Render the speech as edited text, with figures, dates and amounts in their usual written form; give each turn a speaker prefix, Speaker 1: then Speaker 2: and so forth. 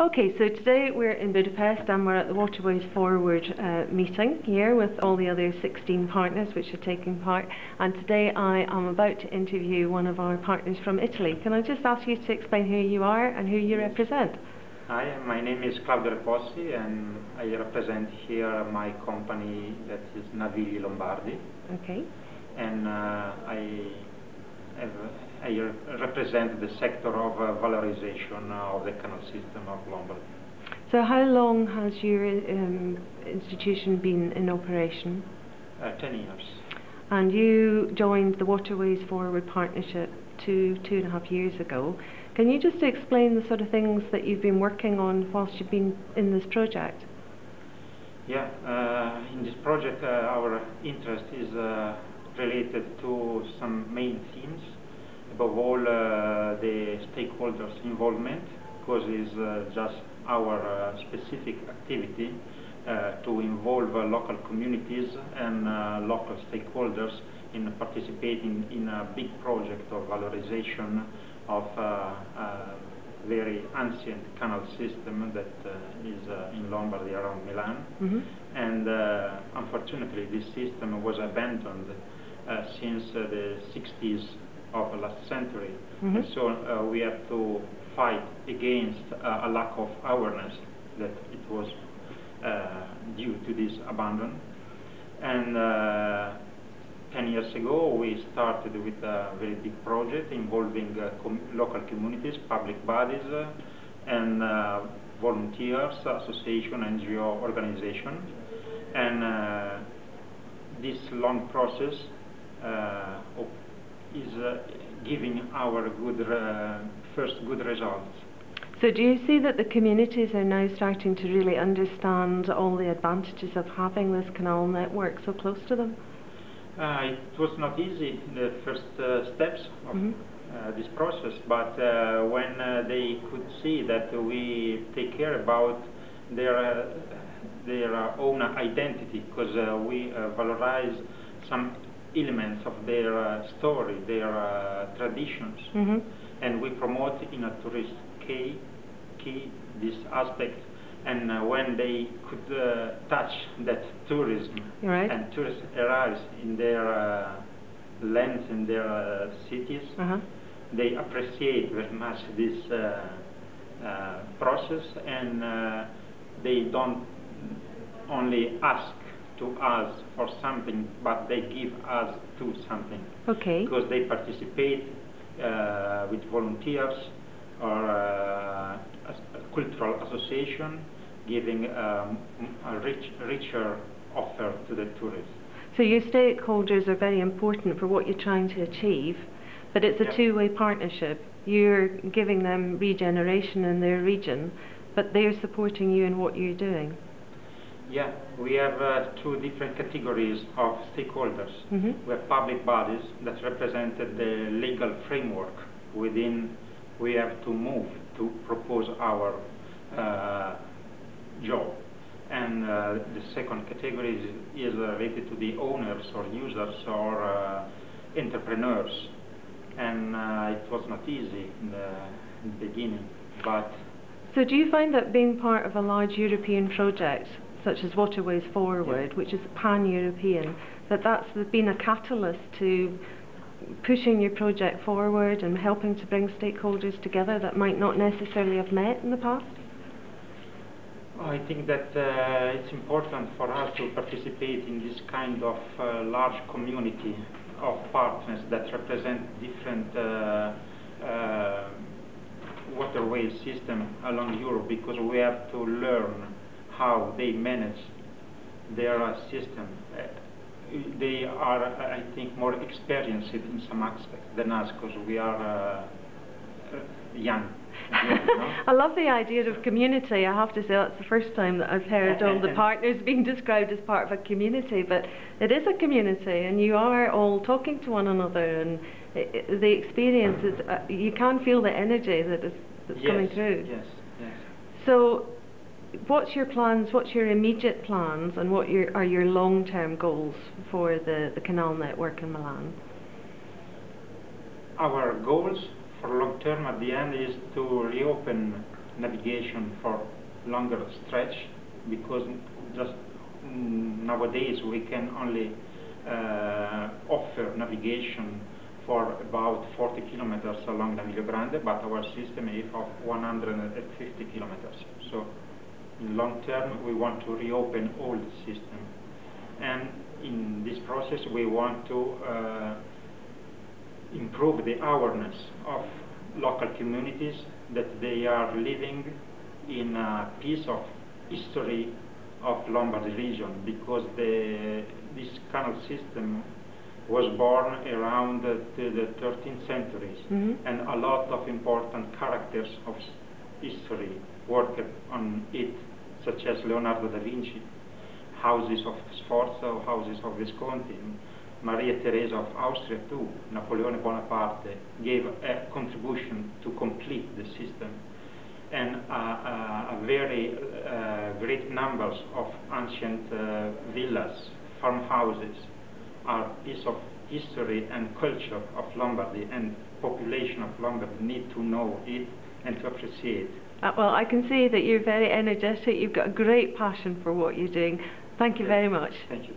Speaker 1: Okay, so today we're in Budapest and we're at the Waterways Forward meeting here with all the other 16 partners which are taking part, and today I am about to interview one of our partners from Italy. Can I just ask you to explain who you are and who you represent?
Speaker 2: Hi, my name is Claudio Repossi and I represent here my company that is Navigli Lombardi.
Speaker 1: Okay.
Speaker 2: And I represent the sector of valorization of the canal system of Lombardy.
Speaker 1: So how long has your institution been in operation?
Speaker 2: 10 years.
Speaker 1: And you joined the Waterways Forward partnership two and a half years ago. Can you just explain the sort of things that you've been working on whilst you've been in this project?
Speaker 2: Yeah, in this project our interest is related to some main themes. Above all, the stakeholders' involvement, because it's just our specific activity to involve local communities and local stakeholders in participating in a big project of valorization of a very ancient canal system that is in Lombardy around Milan.
Speaker 1: Mm-hmm.
Speaker 2: And unfortunately this system was abandoned since the 60s of last century.
Speaker 1: Mm-hmm.
Speaker 2: And so we have to fight against a lack of awareness that it was due to this abandon. And 10 years ago we started with a very big project involving local communities, public bodies, and volunteers, association, NGO organization. And this long process is giving our first good results.
Speaker 1: So do you see that the communities are now starting to really understand all the advantages of having this canal network so close to them?
Speaker 2: It was not easy in the first steps of this process, but when they could see that we take care about their own identity, because we valorize some elements of their story, their traditions, and we promote in a tourist key this aspect. And when they could touch that tourism,
Speaker 1: right,
Speaker 2: and tourists arrive in their lands, in their cities, they appreciate very much this process, and they don't only ask to us for something, but they give us to something.
Speaker 1: Okay.
Speaker 2: Because they participate with volunteers or a cultural association, giving a richer offer to the tourists.
Speaker 1: So your stakeholders are very important for what you're trying to achieve, but it's a two-way partnership. You're giving them regeneration in their region, but they're supporting you in what you're doing.
Speaker 2: Yeah, we have two different categories of stakeholders. We have public bodies that represented the legal framework within we have to move to propose our job. And the second category is related to the owners or users or entrepreneurs. And it was not easy in the beginning, but...
Speaker 1: So do you find that being part of a large European project, such as Waterways Forward, which is pan-European, that's been a catalyst to pushing your project forward and helping to bring stakeholders together that might not necessarily have met in the past?
Speaker 2: I think that it's important for us to participate in this kind of large community of partners that represent different waterway system along Europe, because we have to learn how they manage their system. They are, I think, more experienced in some aspects than us, because we are young. No?
Speaker 1: I love the idea of community. I have to say that's the first time that I've heard all the partners being described as part of a community, but it is a community and you are all talking to one another, and the experience is, you can feel the energy that's coming through.
Speaker 2: Yes, yes.
Speaker 1: So what's your plans, what's your immediate plans, and what are your long-term goals for the canal network in Milan?
Speaker 2: Our goals for long term at the end is to reopen navigation for longer stretch, because just nowadays we can only offer navigation for about 40 kilometers along Navigli Grande, but our system is of 150 kilometers. So in long term we want to reopen all the system, and in this process we want to improve the awareness of local communities that they are living in a piece of history of Lombardy region, because this canal system was born around the 13th century, and a lot of important characters of history worked on it, such as Leonardo da Vinci, houses of Sforza, houses of Visconti, Maria Theresa of Austria too, Napoleon Bonaparte gave a contribution to complete the system, and a very great numbers of ancient villas, farmhouses are piece of history and culture of Lombardy, and population of Lombardy need to know it and to appreciate.
Speaker 1: Well, I can see that you're very energetic, you've got a great passion for what you're doing. Thank you very much.
Speaker 2: Thank you.